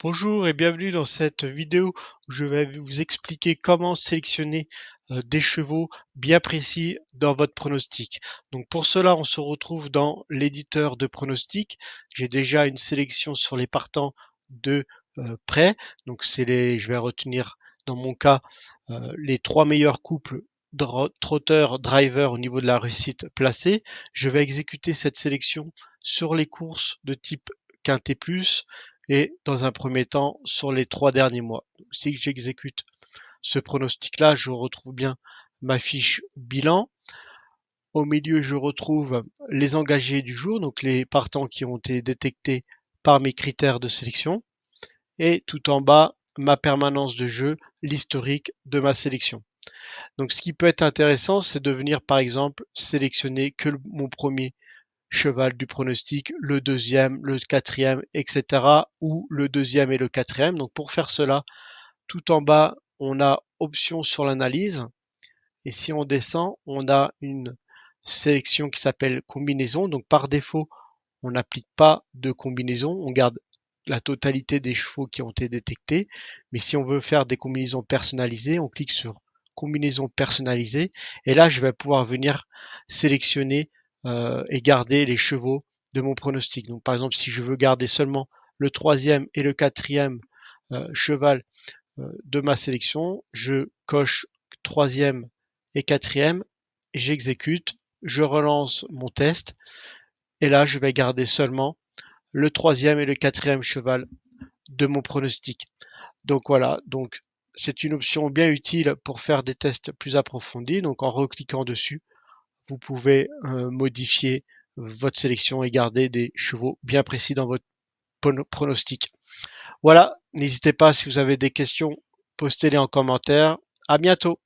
Bonjour et bienvenue dans cette vidéo où je vais vous expliquer comment sélectionner des chevaux bien précis dans votre pronostic. Donc pour cela, on se retrouve dans l'éditeur de pronostic. J'ai déjà une sélection sur les partants de près. Donc je vais retenir dans mon cas les trois meilleurs couples trotteurs driver au niveau de la réussite placée. Je vais exécuter cette sélection sur les courses de type quintet plus et dans un premier temps sur les 3 derniers mois. Si j'exécute ce pronostic-là, je retrouve bien ma fiche bilan. Au milieu, je retrouve les engagés du jour, donc les partants qui ont été détectés par mes critères de sélection. Et tout en bas, ma permanence de jeu, l'historique de ma sélection. Donc ce qui peut être intéressant, c'est de venir par exemple sélectionner que mon premier cheval du pronostic, le deuxième, le quatrième, etc. ou le deuxième et le quatrième. Donc pour faire cela, tout en bas, on a option sur l'analyse. Et si on descend, on a une sélection qui s'appelle combinaison. Donc par défaut, on n'applique pas de combinaison. On garde la totalité des chevaux qui ont été détectés. Mais si on veut faire des combinaisons personnalisées, on clique sur combinaison personnalisée. Et là, je vais pouvoir venir sélectionner et garder les chevaux de mon pronostic. Donc par exemple, si je veux garder seulement le troisième et le quatrième cheval de ma sélection, je coche troisième et quatrième, j'exécute, je relance mon test et là je vais garder seulement le troisième et le quatrième cheval de mon pronostic. Donc voilà, donc c'est une option bien utile pour faire des tests plus approfondis. Donc en recliquant dessus, vous pouvez modifier votre sélection et garder des chevaux bien précis dans votre pronostic. Voilà, n'hésitez pas si vous avez des questions, postez-les en commentaire. À bientôt.